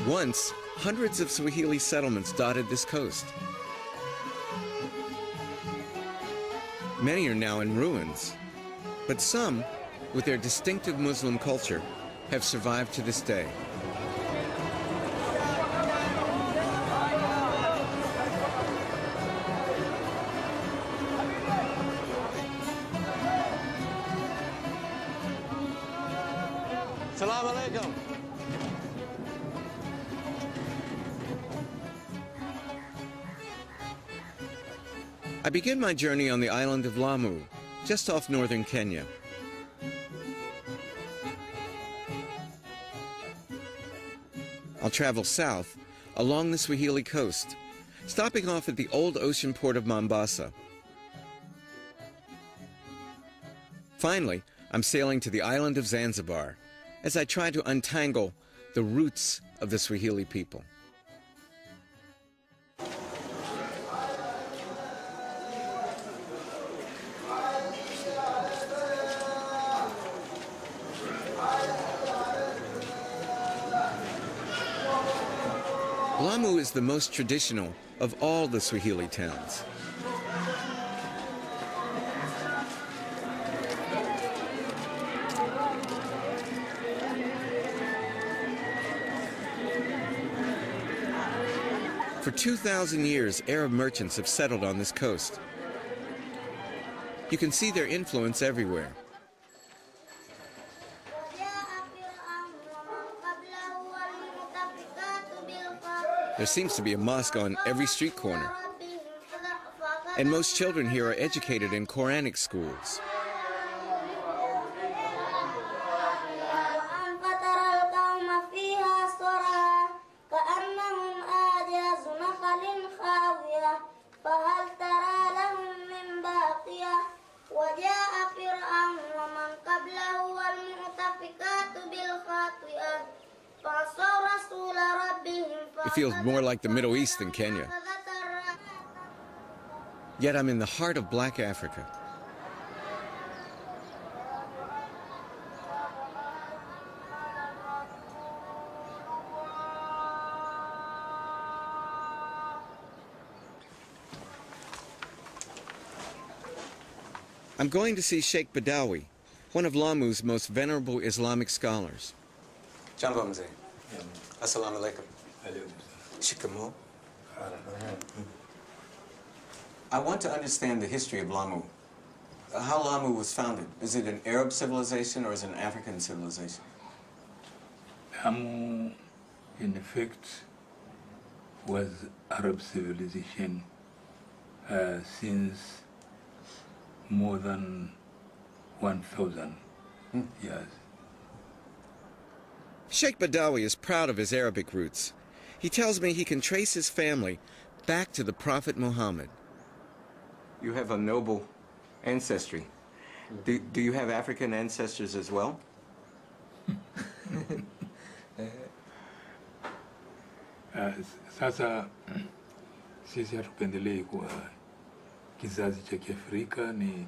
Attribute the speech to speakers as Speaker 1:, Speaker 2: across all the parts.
Speaker 1: Once, hundreds of Swahili settlements dotted this coast. Many are now in ruins, but some, with their distinctive Muslim culture, have survived to this day.
Speaker 2: Assalamu alaikum.
Speaker 1: I begin my journey on the island of Lamu, just off northern Kenya. I'll travel south along the Swahili coast, stopping off at the old ocean port of Mombasa. Finally, I'm sailing to the island of Zanzibar as I try to untangle the roots of the Swahili people. Lamu is the most traditional of all the Swahili towns. For 2,000 years, Arab merchants have settled on this coast. You can see their influence everywhere. There seems to be a mosque on every street corner. And most children here are educated in Quranic schools. It feels more like the Middle East than Kenya. Yet I'm in the heart of Black Africa. I'm going to see Sheikh Badawi, one of Lamu's most venerable Islamic scholars. Assalamu alaikum. Shikamo. I want to understand the history of Lamu. How Lamu was founded. Is it an Arab civilization or is it an African civilization?
Speaker 3: Lamu, in effect, was Arab civilization since more than 1,000 years.
Speaker 1: Sheikh Badawi is proud of his Arabic roots. He tells me he can trace his family back to the Prophet Muhammad. You have a noble ancestry. Do you have African ancestors as well?
Speaker 3: Sasa sisi hatupendelei kuwa kizazi cha Kiafrika ni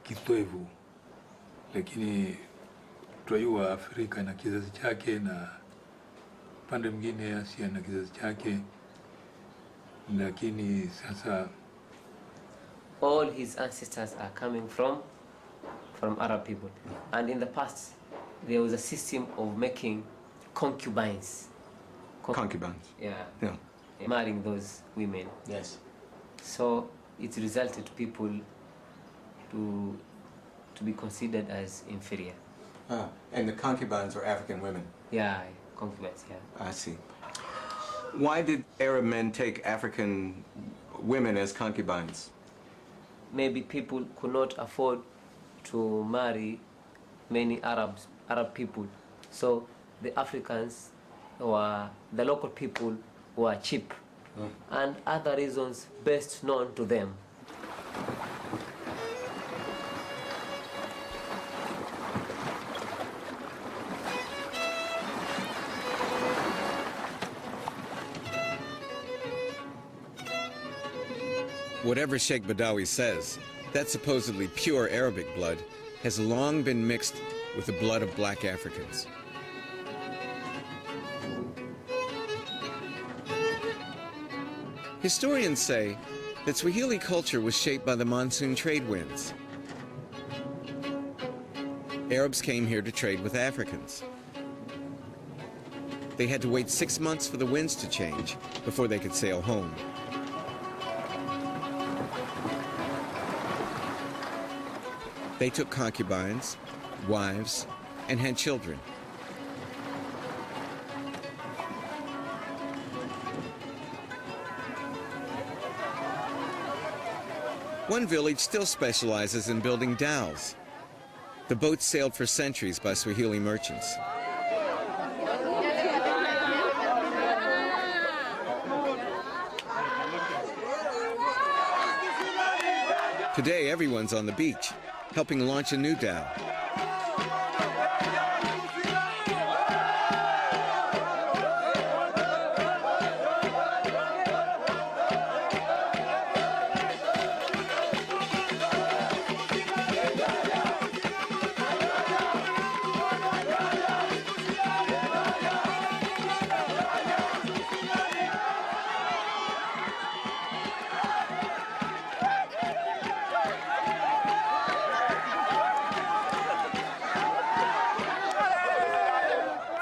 Speaker 3: kitoevu, lakini twajua Afrika na kizazi chake na pande mwingine Asia na kizazi chake, lakini sasa
Speaker 4: all his ancestors are coming from Arab people, and in the past there was a system of making concubines.
Speaker 1: Concubines?
Speaker 4: Yeah.
Speaker 1: Yeah.
Speaker 4: Marrying those women.
Speaker 1: Yes.
Speaker 4: So it resulted people to be considered as inferior.
Speaker 1: And the concubines were African women?
Speaker 4: Yeah, concubines, yeah.
Speaker 1: I see. Why did Arab men take African women as concubines?
Speaker 4: Maybe people could not afford to marry many Arab people. So the Africans, or the local people, were cheap. And other reasons best known to them.
Speaker 1: Whatever Sheikh Badawi says, that supposedly pure Arabic blood has long been mixed with the blood of black Africans. Historians say that Swahili culture was shaped by the monsoon trade winds. Arabs came here to trade with Africans. They had to wait 6 months for the winds to change before they could sail home. They took concubines, wives, and had children. One village still specializes in building dhows. The boats sailed for centuries by Swahili merchants. Today, everyone's on the beach, helping launch a new dhow.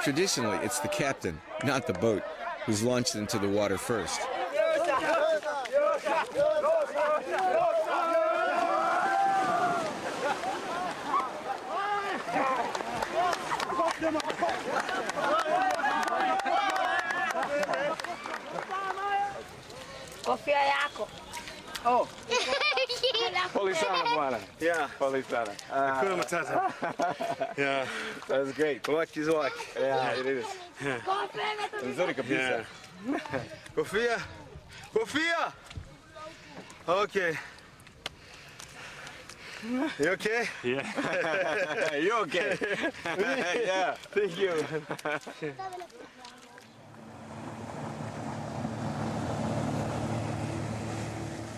Speaker 1: Traditionally, it's the captain, not the boat, who's launched into the water first.
Speaker 5: Kofia yako.
Speaker 2: Oh. Pole sana bwana.
Speaker 6: Yeah.
Speaker 2: Pole sana.
Speaker 6: Hakuna matata. Yeah.
Speaker 2: That's great.
Speaker 6: Work is work.
Speaker 2: Yeah, it is. Nzuri kabisa.
Speaker 6: Yeah. Kofia. Kofia. Okay. You okay?
Speaker 2: Yeah. You okay? Yeah.
Speaker 6: Thank you.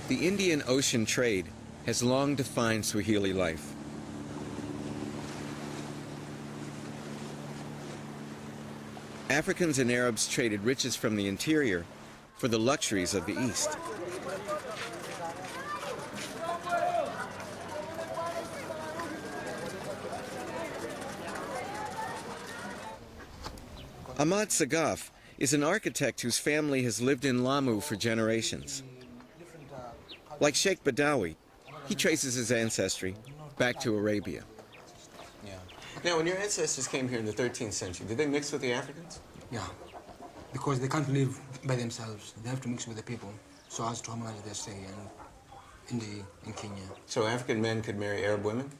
Speaker 1: The Indian Ocean trade has long defined Swahili life. Africans and Arabs traded riches from the interior for the luxuries of the East. Ahmad Sagaf is an architect whose family has lived in Lamu for generations. Like Sheikh Badawi, he traces his ancestry back to Arabia.
Speaker 7: Yeah.
Speaker 1: Now, when your ancestors came here in the 13th century, did they mix with the Africans?
Speaker 7: Yeah. Because they can't live by themselves. They have to mix with the people so as to harmonize their stay in Kenya.
Speaker 1: So African men could marry Arab women?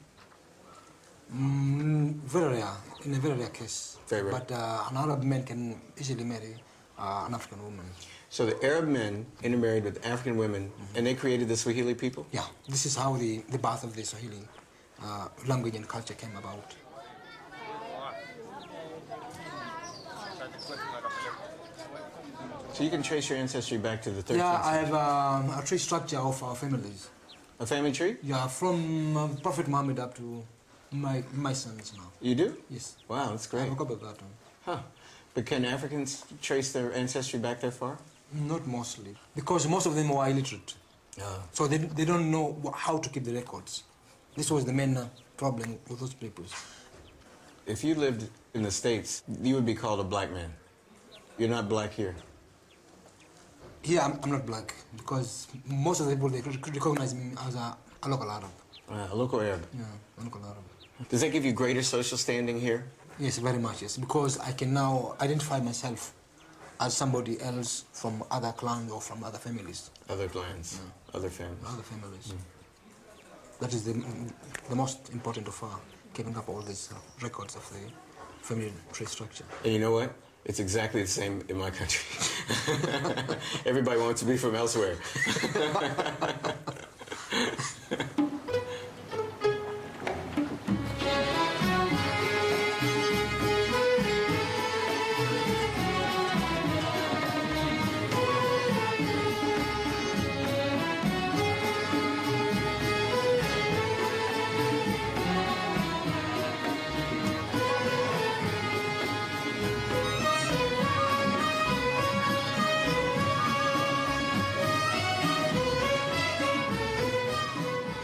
Speaker 7: Very rare, in a very rare case.
Speaker 1: Very rare.
Speaker 7: But an Arab man can easily marry an African woman.
Speaker 1: So the Arab men intermarried with African women, and they created the Swahili people?
Speaker 7: Yeah, this is how the birth of the Swahili language and culture came about.
Speaker 1: So you can trace your ancestry back to the 13th century?
Speaker 7: Yeah, I have a tree structure of our families.
Speaker 1: A family tree?
Speaker 7: Yeah, from Prophet Muhammad up to my sons now.
Speaker 1: You do?
Speaker 7: Yes.
Speaker 1: Wow, that's
Speaker 7: I
Speaker 1: great.
Speaker 7: have a copy of that one.
Speaker 1: Huh. But can Africans trace their ancestry back that far?
Speaker 7: Not mostly, because most of them were illiterate. So they don't know how to keep the records. This was the main problem with those people.
Speaker 1: If you lived in the States, you would be called a black man. You're not black here.
Speaker 7: Here, I'm not black, because most of the people, they recognize me as a local Arab.
Speaker 1: A local Arab.
Speaker 7: Yeah, a local Arab.
Speaker 1: Does that give you greater social standing here?
Speaker 7: Yes, very much, yes, because I can now identify myself as somebody else from other clans or from other families.
Speaker 1: Other clans, other families.
Speaker 7: Other families. That is the most important of keeping up all these records of the family tree structure.
Speaker 1: And you know what? It's exactly the same in my country. Everybody wants to be from elsewhere.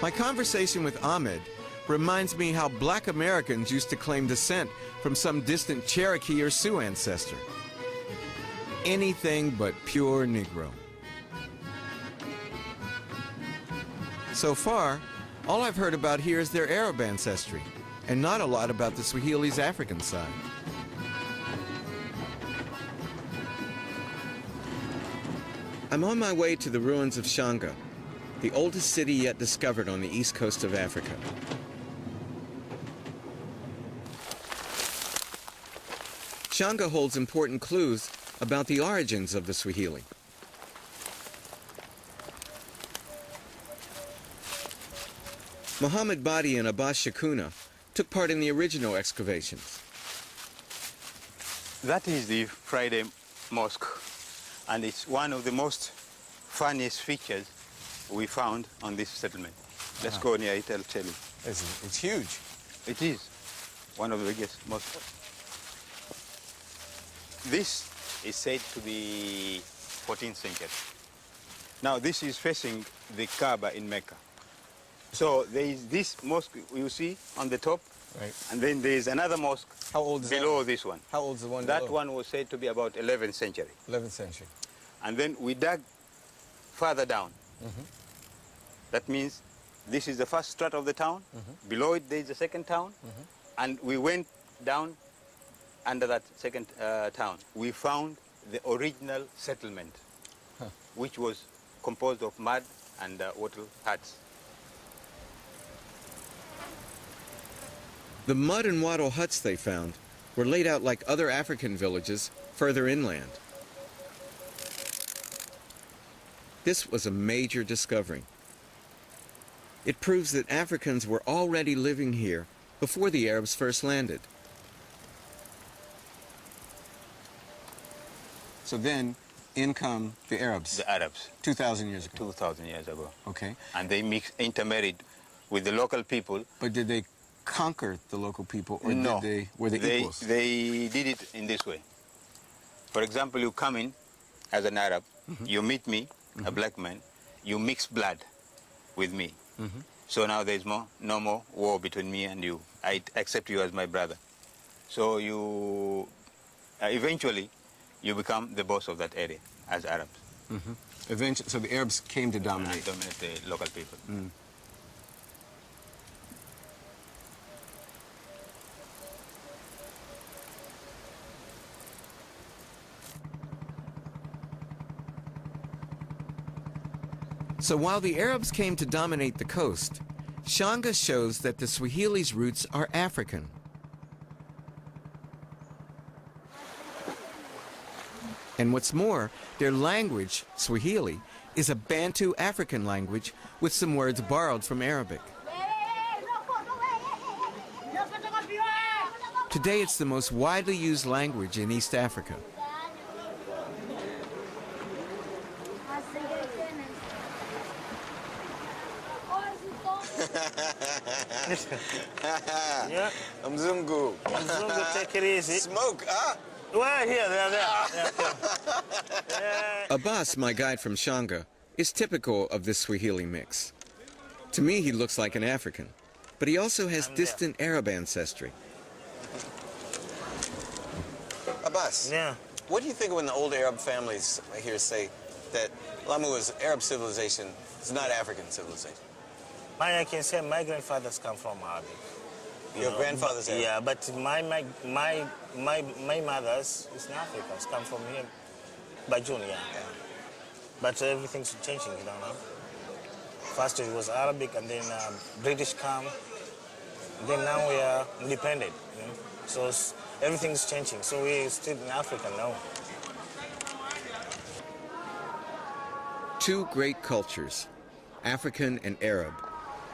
Speaker 1: My conversation with Ahmed reminds me how black Americans used to claim descent from some distant Cherokee or Sioux ancestor. Anything but pure Negro. So far, all I've heard about here is their Arab ancestry, and not a lot about the Swahili's African side. I'm on my way to the ruins of Shanga, the oldest city yet discovered on the east coast of Africa. Shanga holds important clues about the origins of the Swahili. Muhammad Badi and Abbas Shakuna took part in the original excavations.
Speaker 5: That is the Friday Mosque, and it's one of the most funniest features we found on this settlement. Let's go near it, I'll tell you.
Speaker 1: It's huge.
Speaker 5: It is one of the biggest mosques. This is said to be 14th century. Now this is facing the Kaaba in Mecca. So there is this mosque you see on the top,
Speaker 1: right,
Speaker 5: and then there is another mosque.
Speaker 1: How old is
Speaker 5: below
Speaker 1: that?
Speaker 5: This one?
Speaker 1: How old is the one
Speaker 5: That
Speaker 1: below?
Speaker 5: one was said to be about 11th century.
Speaker 1: 11th century.
Speaker 5: And then we dug further down.
Speaker 1: Mm-hmm.
Speaker 5: That means this is the first strata of the town.
Speaker 1: Mm-hmm.
Speaker 5: Below it there is the second town.
Speaker 1: Mm-hmm.
Speaker 5: And we went down under that second town. We found the original settlement, which was composed of mud and wattle huts.
Speaker 1: The mud and wattle huts they found were laid out like other African villages further inland. This was a major discovery. It proves that Africans were already living here before the Arabs first landed. So then, in come the Arabs.
Speaker 5: The Arabs.
Speaker 1: 2,000 years ago.
Speaker 5: 2,000 years ago.
Speaker 1: Okay.
Speaker 5: And they intermarried with the local people.
Speaker 1: But did they conquer the local people, or
Speaker 5: No.
Speaker 1: were they equals?
Speaker 5: They did it in this way. For example, you come in as an Arab, you meet me, a black man, you mix blood with me. So now there's no more war between me and you. I accept you as my brother. So you, eventually, you become the boss of that area as Arabs.
Speaker 1: Eventually, so the Arabs came to dominate.
Speaker 5: Dominate the local people.
Speaker 1: So while the Arabs came to dominate the coast, Shanga shows that the Swahili's roots are African. And what's more, their language, Swahili, is a Bantu African language with some words borrowed from Arabic. Today it's the most widely used language in East Africa.
Speaker 6: Yeah.
Speaker 2: Mzungu.
Speaker 6: Mzungu, take it easy.
Speaker 2: Smoke, ah?
Speaker 6: Well, here, there. Yeah.
Speaker 1: Abbas, my guide from Shanga, is typical of this Swahili mix. To me, he looks like an African, but he also has distant Arab ancestry.
Speaker 2: Abbas,
Speaker 6: Yeah.
Speaker 2: what do you think when the old Arab families here say that Lamu is Arab civilization, it's not African civilization?
Speaker 6: I can say my grandfathers come from Arabic.
Speaker 2: Your grandfather's Arab?
Speaker 6: Yeah, but my mothers is Africans, come from here, Bajun, yeah. But everything's changing, you know. First it was Arabic, and then British come. Then now we are independent, you know. So everything's changing. So we're still in Africa now.
Speaker 1: Two great cultures, African and Arab,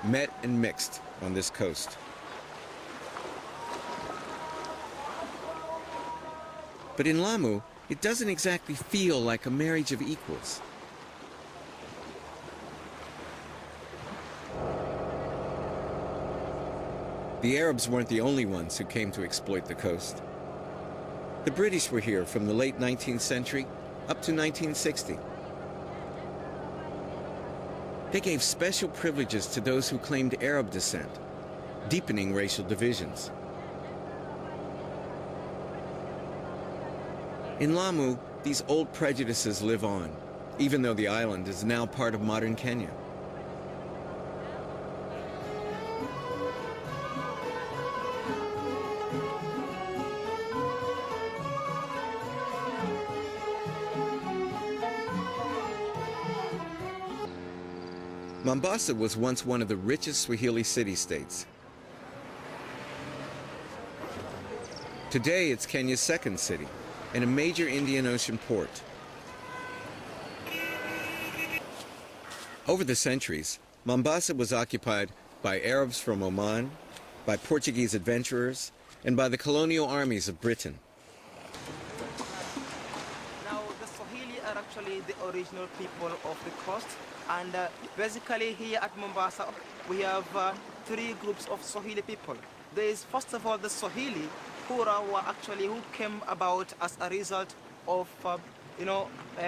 Speaker 1: met and mixed on this coast. But in Lamu, it doesn't exactly feel like a marriage of equals. The Arabs weren't the only ones who came to exploit the coast. The British were here from the late 19th century up to 1960. They gave special privileges to those who claimed Arab descent, deepening racial divisions. In Lamu, these old prejudices live on, even though the island is now part of modern Kenya. Mombasa was once one of the richest Swahili city-states. Today, it's Kenya's second city and a major Indian Ocean port. Over the centuries, Mombasa was occupied by Arabs from Oman, by Portuguese adventurers, and by the colonial armies of Britain.
Speaker 8: Now, the Swahili are actually the original people of the coast, and basically here at Mombasa, we have three groups of Swahili people. There is, first of all, the Swahili, who came about as a result of,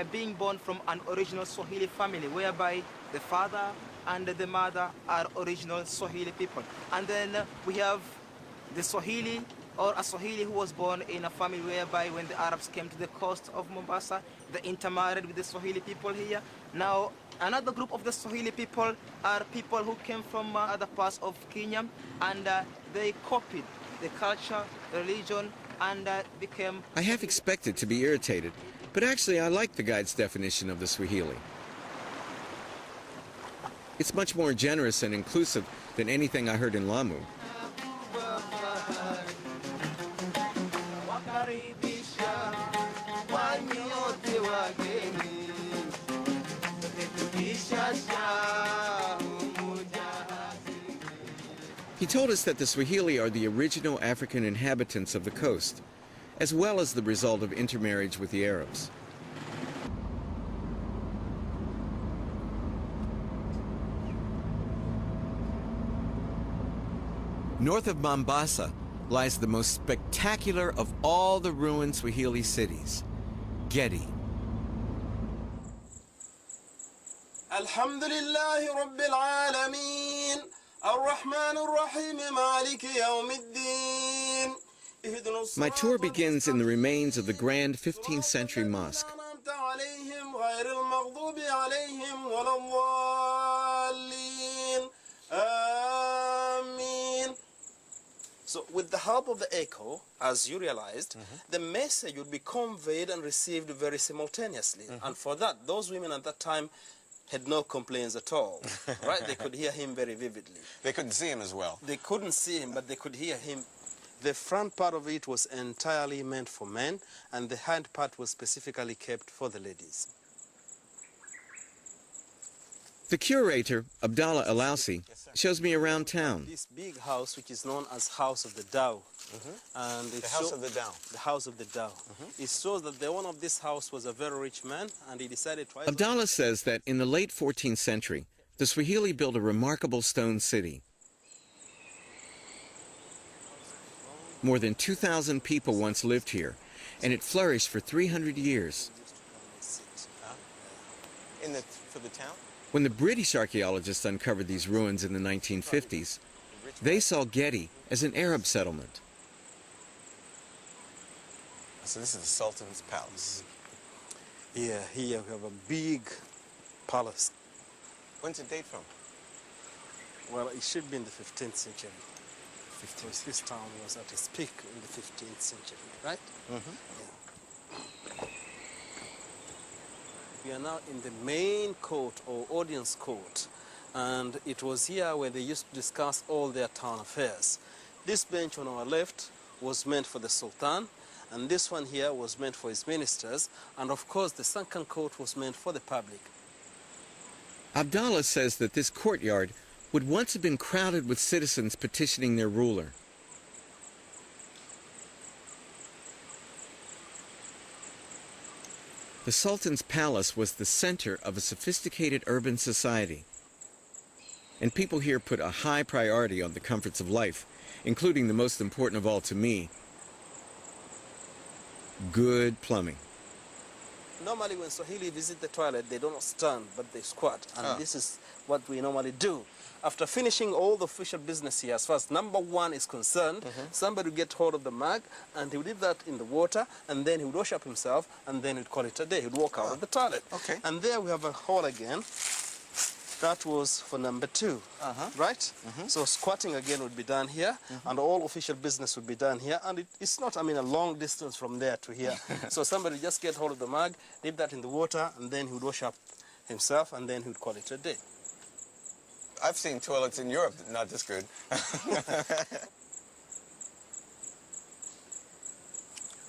Speaker 8: being born from an original Swahili family, whereby the father and the mother are original Swahili people. And then we have the Swahili, or a Swahili who was born in a family whereby when the Arabs came to the coast of Mombasa, they intermarried with the Swahili people here. Now, another group of the Swahili people are people who came from other parts of Kenya, and they copied the culture, the religion, and became...
Speaker 1: I half expected to be irritated, but actually I like the guide's definition of the Swahili. It's much more generous and inclusive than anything I heard in Lamu. He told us that the Swahili are the original African inhabitants of the coast, as well as the result of intermarriage with the Arabs. North of Mombasa lies the most spectacular of all the ruined Swahili cities, Gedi.
Speaker 9: Alhamdulillahi Rabbil Alameen, Ar-Rahman Ar-Rahim, Maliki Yawmiddin.
Speaker 1: My tour begins in the remains of the grand 15th century mosque.
Speaker 9: So with the help of the echo, as you realized, the message would be conveyed and received very simultaneously. And for that, those women at that time had no complaints at all, right? They could hear him very vividly.
Speaker 2: They couldn't see him as well.
Speaker 9: They couldn't see him, but they could hear him. The front part of it was entirely meant for men, and the hind part was specifically kept for the ladies.
Speaker 1: The curator, Abdallah Alausi, shows me around town.
Speaker 9: This big house, which is known as House of the Dhow. And
Speaker 2: The House of the Dhow.
Speaker 9: The House of the Dhow. It shows that the owner of this house was a very rich man, and he decided to...
Speaker 1: Abdallah says that in the late 14th century, the Swahili built a remarkable stone city. More than 2,000 people once lived here, and it flourished for 300 years.
Speaker 2: For the town?
Speaker 1: When the British archaeologists uncovered these ruins in the 1950s, they saw Gedi as an Arab settlement.
Speaker 2: So this is the Sultan's palace.
Speaker 9: Yeah, here we have a big palace.
Speaker 2: When's it date from?
Speaker 9: Well, it should be in the 15th century. Because this town was at its peak in the 15th century, right? Yeah. We are now in the main court or audience court, and it was here where they used to discuss all their town affairs. This bench on our left was meant for the Sultan, and this one here was meant for his ministers, and of course the sunken court was meant for the public.
Speaker 1: Abdallah says that this courtyard would once have been crowded with citizens petitioning their ruler. The Sultan's palace was the center of a sophisticated urban society. And people here put a high priority on the comforts of life, including the most important of all to me, good plumbing.
Speaker 9: Normally when Swahili visit the toilet, they don't stand, but they squat. And this is what we normally do. After finishing all the official business here, as far as number one is concerned, somebody would get hold of the mug, and he would leave that in the water, and then he would wash up himself, and then he'd call it a day. He'd walk out of the toilet.
Speaker 2: Okay.
Speaker 9: And there we have a hole again. That was for number two, right? So squatting again would be done here, and all official business would be done here. And it's not, I mean, a long distance from there to here. So somebody just get hold of the mug, leave that in the water, and then he would wash up himself, and then he would call it a day.
Speaker 2: I've seen toilets in Europe that are not this good.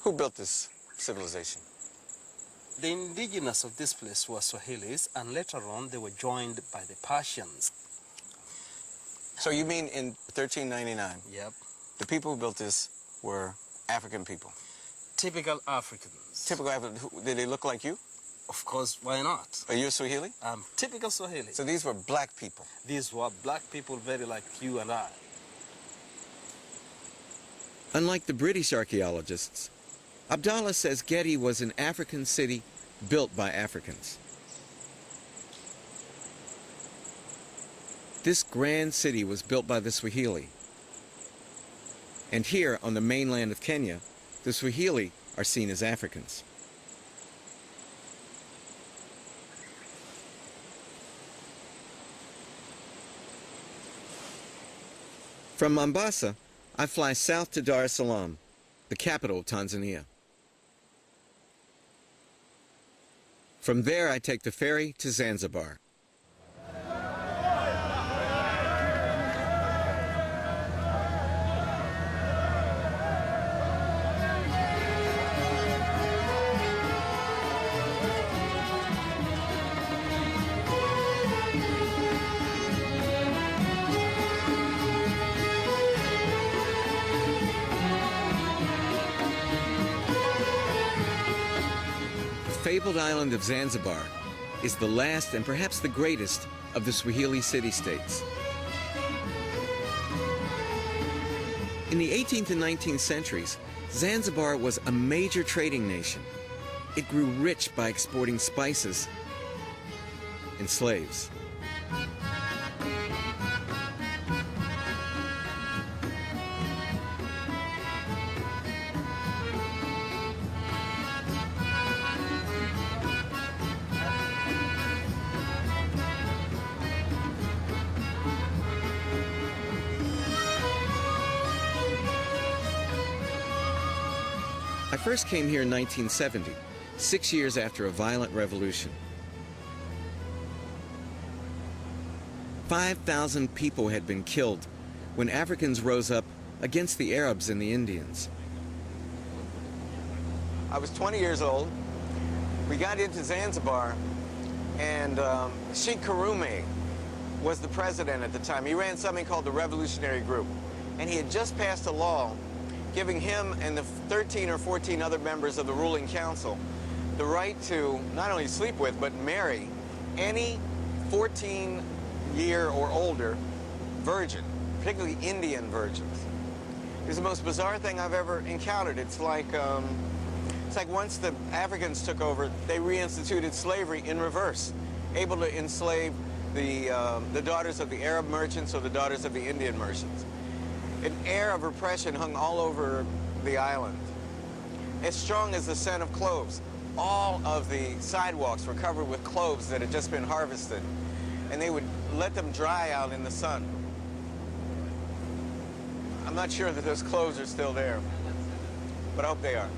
Speaker 2: Who built this civilization?
Speaker 9: The indigenous of this place were Swahilis, and later on they were joined by the Persians.
Speaker 2: So you mean in 1399?
Speaker 9: Yep.
Speaker 2: The people who built this were African people?
Speaker 9: Typical Africans.
Speaker 2: Typical African. Did they look like you?
Speaker 9: Of course, why not?
Speaker 2: Are you a Swahili?
Speaker 9: I'm typical Swahili.
Speaker 2: So these were black people?
Speaker 9: These were black people very like you and I.
Speaker 1: Unlike the British archaeologists, Abdallah says Gedi was an African city built by Africans. This grand city was built by the Swahili. And here on the mainland of Kenya, the Swahili are seen as Africans. From Mombasa, I fly south to Dar es Salaam, the capital of Tanzania. From there, I take the ferry to Zanzibar. The fabled island of Zanzibar is the last and perhaps the greatest of the Swahili city-states. In the 18th and 19th centuries, Zanzibar was a major trading nation. It grew rich by exporting spices and slaves. I first came here in 1970, 6 years after a violent revolution. 5,000 people had been killed when Africans rose up against the Arabs and the Indians.
Speaker 2: I was 20 years old. We got into Zanzibar, and Sheikh Karume was the president at the time. He ran something called the Revolutionary Group, and he had just passed a law giving him and the 13 or 14 other members of the ruling council the right to not only sleep with, but marry any 14-year or older virgin, particularly Indian virgins. It was the most bizarre thing I've ever encountered. It's like once the Africans took over, they reinstituted slavery in reverse, able to enslave the daughters of the Arab merchants or the daughters of the Indian merchants. An air of repression hung all over the island, as strong as the scent of cloves. All of the sidewalks were covered with cloves that had just been harvested, and they would let them dry out in the sun. I'm not sure that those cloves are still there, but I hope they are.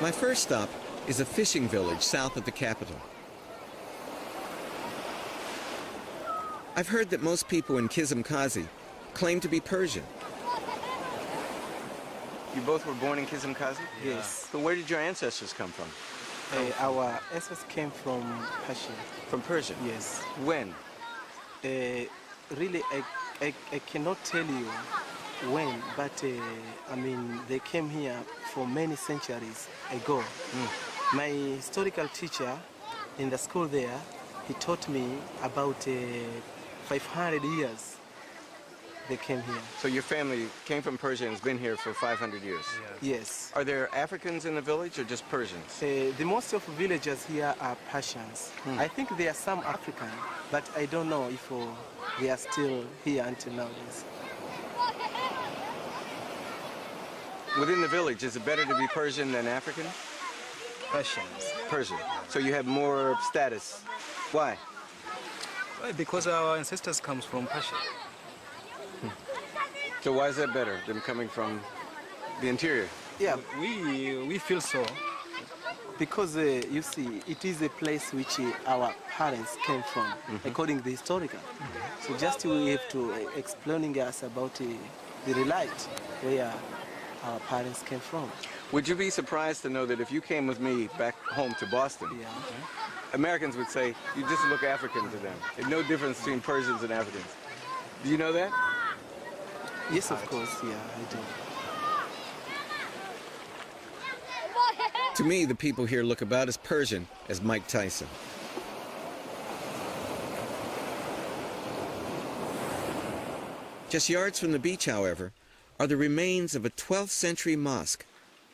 Speaker 1: My first stop is a fishing village south of the capital. I've heard that most people in Kizimkazi claim to be Persian.
Speaker 2: You both were born in Kizimkazi?
Speaker 8: Yes.
Speaker 2: So where did your ancestors come from?
Speaker 8: Our ancestors came from Persia.
Speaker 2: From Persia?
Speaker 8: Yes.
Speaker 2: When?
Speaker 8: really, I cannot tell you when, but I mean, they came here for many centuries ago. My historical teacher in the school there, he taught me about 500 years they came here.
Speaker 1: So your family came from Persia and has been here for 500 years?
Speaker 8: Yes.
Speaker 1: Are there Africans in the village or just Persians?
Speaker 8: The most of villagers here are Persians. I think there are some African, but I don't know if they are still here until nowadays.
Speaker 1: Within the village, is it better to be Persian than African?
Speaker 10: Persians.
Speaker 1: Persian. So you have more status. Why?
Speaker 10: Well, because our ancestors comes from Persia.
Speaker 1: So why is that better than coming from the interior?
Speaker 8: Yeah,
Speaker 10: We feel so.
Speaker 8: because you see, it is a place which our parents came from, according to the historical. So just we have to explaining us about the relight where our parents came from.
Speaker 1: Would you be surprised to know that if you came with me back home to Boston,
Speaker 8: Yeah.
Speaker 1: Americans would say, you just look African to them. There's no difference between Persians and Africans. Do you know that?
Speaker 8: Yes, of course. Yeah, I do.
Speaker 1: To me, the people here look about as Persian as Mike Tyson. Just yards from the beach, however, are the remains of a 12th century mosque,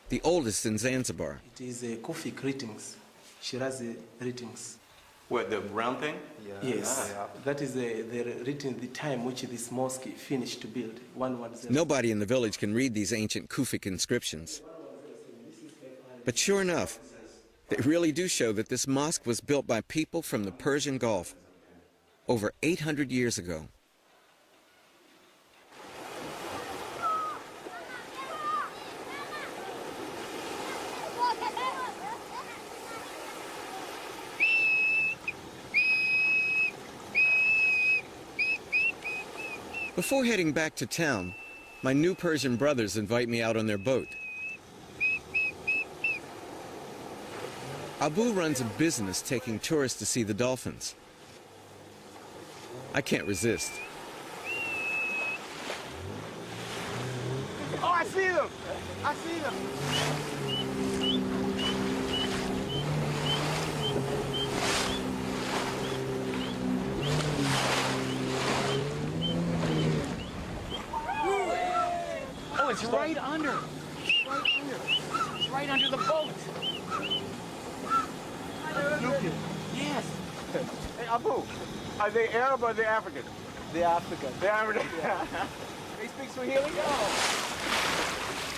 Speaker 1: the oldest in Zanzibar.
Speaker 8: It is Kufi greetings, Shirazi greetings.
Speaker 1: What, the round thing?
Speaker 8: Yes, that is the written the time which this mosque finished to build. 110.
Speaker 1: Nobody in the village can read these ancient Kufic inscriptions. But sure enough, they really do show that this mosque was built by people from the Persian Gulf over 800 years ago. Before heading back to town, my new Persian brothers invite me out on their boat. Abu runs a business taking tourists to see the dolphins. I can't resist.
Speaker 2: Oh, I see them! I see them! Oh, it's right under. It's right under the boat. Yes. Hey, Abu, are they Arab or are they African?
Speaker 8: They are African.
Speaker 2: They're African. They speak Swahili?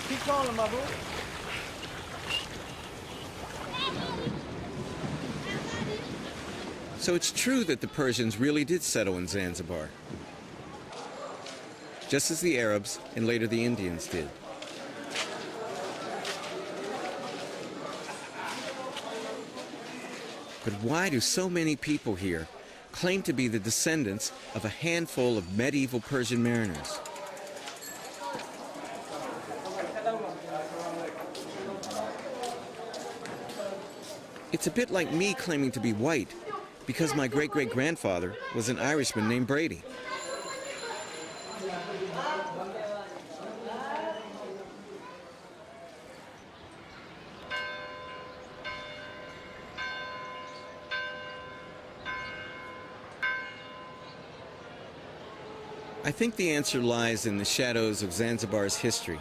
Speaker 2: Keep calling them, Abu.
Speaker 1: So it's true that the Persians really did settle in Zanzibar, just as the Arabs and later the Indians did. But why do so many people here claim to be the descendants of a handful of medieval Persian mariners? It's a bit like me claiming to be white because my great-great-grandfather was an Irishman named Brady. I think the answer lies in the shadows of Zanzibar's history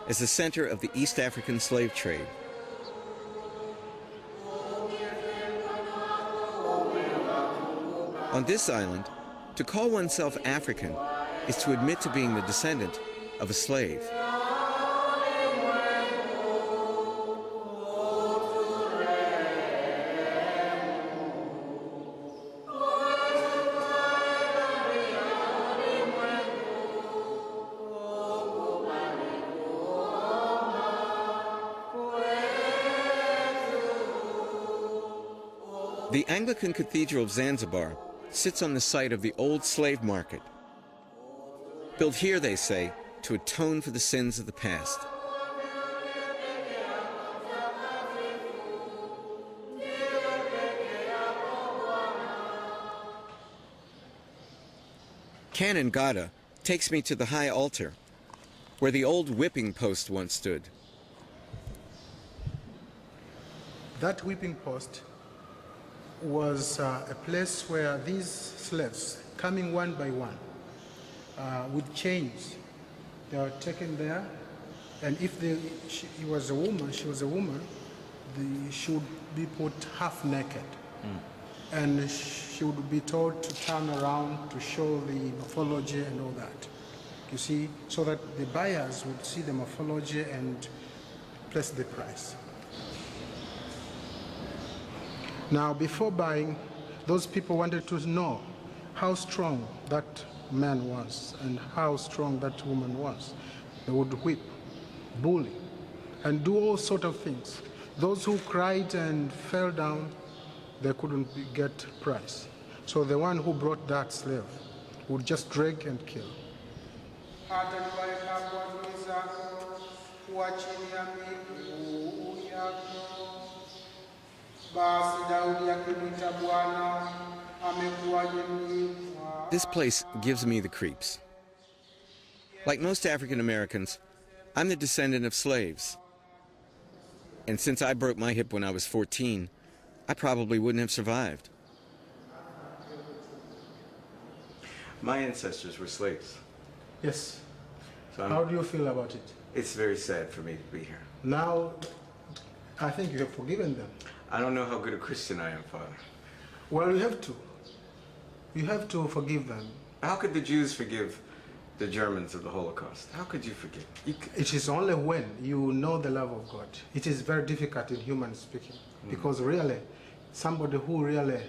Speaker 1: as the center of the East African slave trade. On this island, to call oneself African is to admit to being the descendant of a slave. The Anglican Cathedral of Zanzibar sits on the site of the old slave market. Built here, they say, to atone for the sins of the past. Canon Gada takes me to the high altar, where the old whipping post once stood.
Speaker 11: That whipping post was a place where these slaves, coming one by one, with chains, they were taken there, and if she was a woman, she would be put half naked. And she would be told to turn around to show the morphology and all that. You see, so that the buyers would see the morphology and place the price. Now, before buying, those people wanted to know how strong that man was and how strong that woman was. They would whip, bully, and do all sorts of things. Those who cried and fell down, they couldn't get price. So the one who brought that slave would just drag and kill.
Speaker 1: This place gives me the creeps. Like most African Americans, I'm the descendant of slaves. And since I broke my hip when I was 14, I probably wouldn't have survived. My ancestors were slaves.
Speaker 11: Yes.
Speaker 1: So
Speaker 11: how do you feel about it?
Speaker 1: It's very sad for me to be here.
Speaker 11: Now, I think you have forgiven them.
Speaker 1: I don't know how good a Christian I am, Father.
Speaker 11: Well, you have to. You have to forgive them.
Speaker 1: How could the Jews forgive the Germans of the Holocaust? How could you forgive?
Speaker 11: It is only when you know the love of God. It is very difficult in human speaking, because really, somebody who really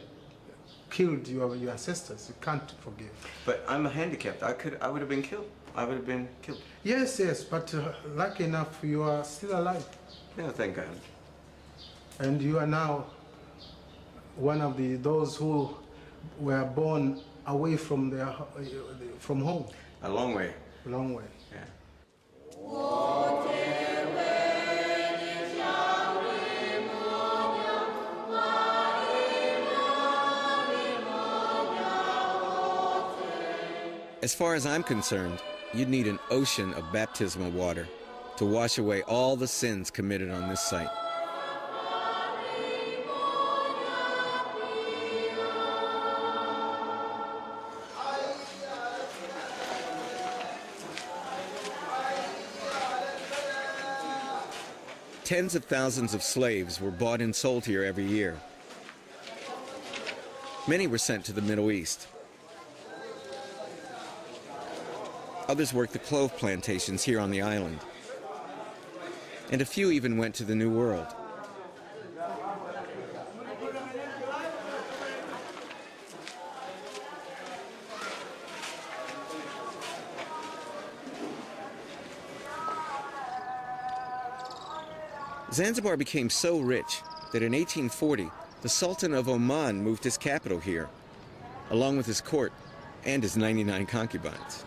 Speaker 11: killed your ancestors, you can't forgive.
Speaker 1: But I'm handicapped. I would have been killed. I would have been killed.
Speaker 11: Yes, yes, but lucky enough, you are still alive.
Speaker 1: Yeah, thank God.
Speaker 11: And you are now one of those who were born away from home.
Speaker 1: A long way.
Speaker 11: A long way.
Speaker 1: Yeah. As far as I'm concerned, you'd need an ocean of baptismal water to wash away all the sins committed on this site. Tens of thousands of slaves were bought and sold here every year. Many were sent to the Middle East. Others worked the clove plantations here on the island. And a few even went to the New World. Zanzibar became so rich that in 1840, the Sultan of Oman moved his capital here, along with his court and his 99 concubines.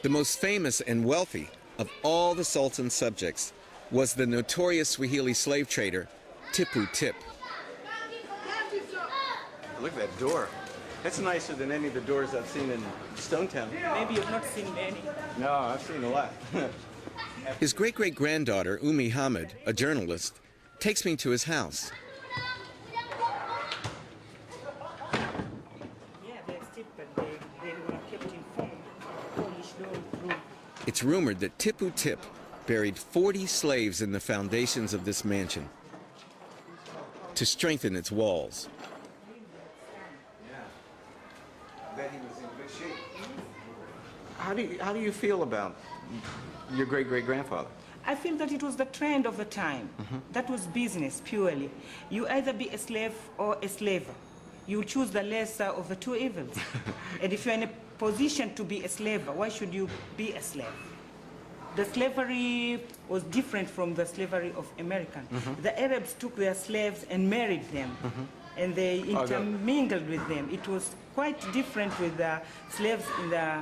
Speaker 1: The most famous and wealthy of all the Sultan's subjects was the notorious Swahili slave trader, Tipu Tip. Look at that door. That's nicer than any of the doors I've seen in Stonetown.
Speaker 12: Maybe you've not seen many.
Speaker 1: No, I've seen a lot. His great-great-granddaughter, Umi Hamid, a journalist, takes me to his house. It's rumored that Tipu Tip buried 40 slaves in the foundations of this mansion to strengthen its walls. Yeah. Bet he was in good shape. How do you feel about your great-great-grandfather?
Speaker 12: I feel that it was the trend of the time. That was business, purely. You either be a slave or a slaver. You choose the lesser of the two evils. And if you're in a position to be a slave, why should you be a slave? The slavery was different from the slavery of Americans. The Arabs took their slaves and married them. And they intermingled with them. It was quite different with the slaves in the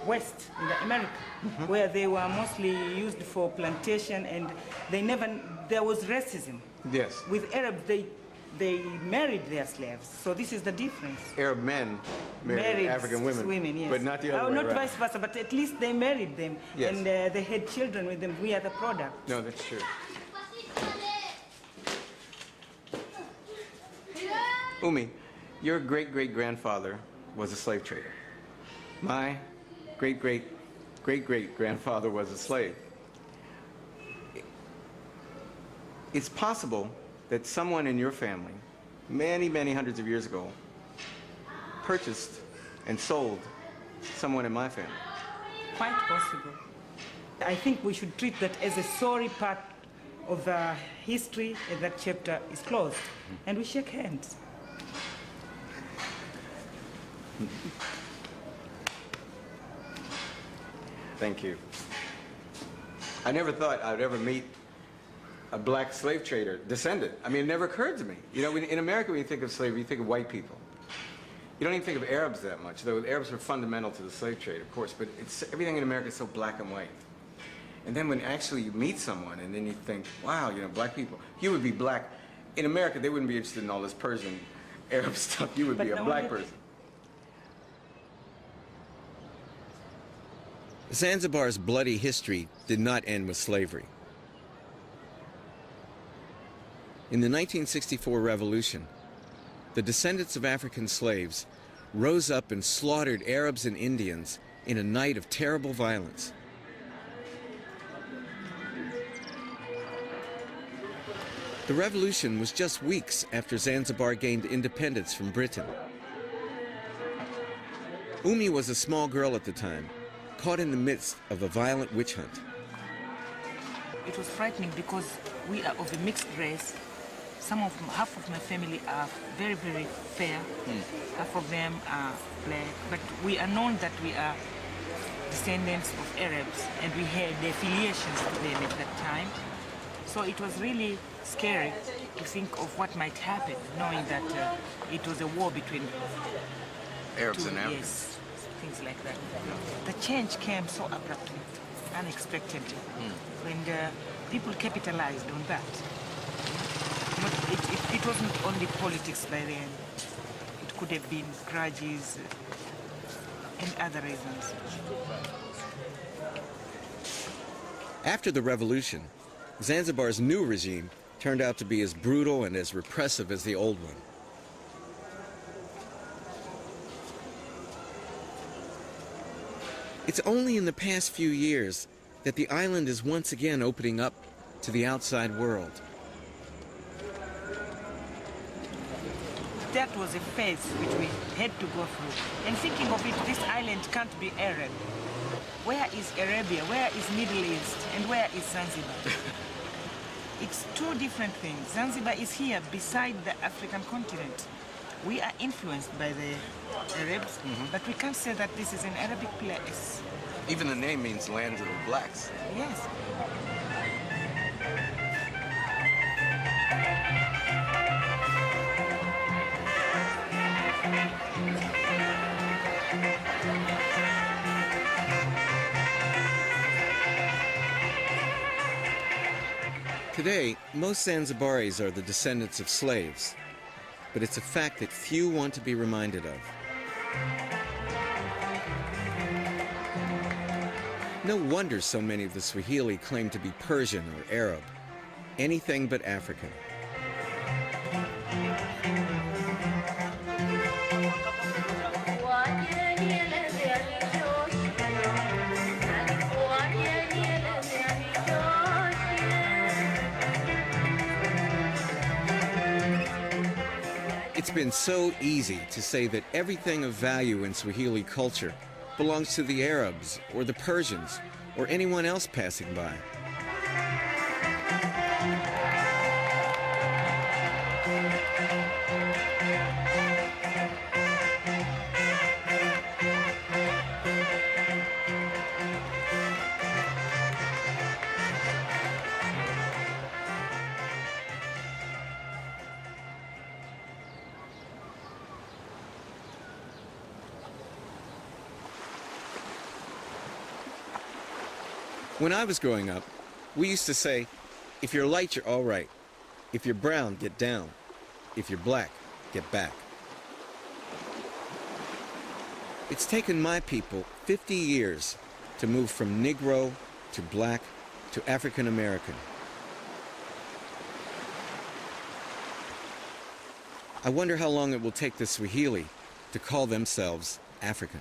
Speaker 12: West, in the America, where they were mostly used for plantation, and there was racism.
Speaker 1: Yes.
Speaker 12: With Arabs, they married their slaves, so this is the difference.
Speaker 1: Arab men married African women,
Speaker 12: yes.
Speaker 1: but not the other way
Speaker 12: not
Speaker 1: around.
Speaker 12: vice versa, but at least they married them,
Speaker 1: Yes.
Speaker 12: and they had children with them. We are the product.
Speaker 1: No, that's true. Umi, your great-great-grandfather was a slave trader. My great-great-great-great-grandfather was a slave. It's possible that someone in your family, many, many hundreds of years ago, purchased and sold someone in my family.
Speaker 12: Quite possible. I think we should treat that as a sorry part of the history, and that chapter is closed. And we shake hands.
Speaker 1: Thank you. I never thought I would ever meet a black slave trader descendant. I mean, it never occurred to me. You know, in America, when you think of slavery, you think of white people. You don't even think of Arabs that much, though the Arabs were fundamental to the slave trade, of course, but everything in America is so black and white. And then when actually you meet someone and then you think, wow, you know, black people, you would be black. In America, they wouldn't be interested in all this Persian Arab stuff. You would be a black person. Zanzibar's bloody history did not end with slavery. In the 1964 revolution, the descendants of African slaves rose up and slaughtered Arabs and Indians in a night of terrible violence. The revolution was just weeks after Zanzibar gained independence from Britain. Umi was a small girl at the time, caught in the midst of a violent witch hunt.
Speaker 12: It was frightening because we are of a mixed race. Half of my family are very, very fair. Half of them are black. But we are known that we are descendants of Arabs, and we had the affiliations to them at that time. So it was really scary to think of what might happen, knowing that it was a war between
Speaker 1: Arabs and Africans.
Speaker 12: Yes, things like that. The change came so abruptly, unexpectedly, and people capitalized on that. It wasn't only politics by then. It could have been grudges and other reasons.
Speaker 1: After the revolution, Zanzibar's new regime turned out to be as brutal and as repressive as the old one. It's only in the past few years that the island is once again opening up to the outside world.
Speaker 12: That was a phase which we had to go through. And thinking of it, this island can't be Arab. Where is Arabia? Where is Middle East? And where is Zanzibar? It's two different things. Zanzibar is here beside the African continent. We are influenced by the Arabs, but we can't say that this is an Arabic place.
Speaker 1: Even the name means land of the blacks.
Speaker 12: Yes.
Speaker 1: Today, most Zanzibaris are the descendants of slaves, but it's a fact that few want to be reminded of. No wonder so many of the Swahili claim to be Persian or Arab, anything but African. It's been so easy to say that everything of value in Swahili culture belongs to the Arabs or the Persians or anyone else passing by. When I was growing up, we used to say, if you're light, you're all right. If you're brown, get down. If you're black, get back. It's taken my people 50 years to move from Negro to black to African American. I wonder how long it will take the Swahili to call themselves African.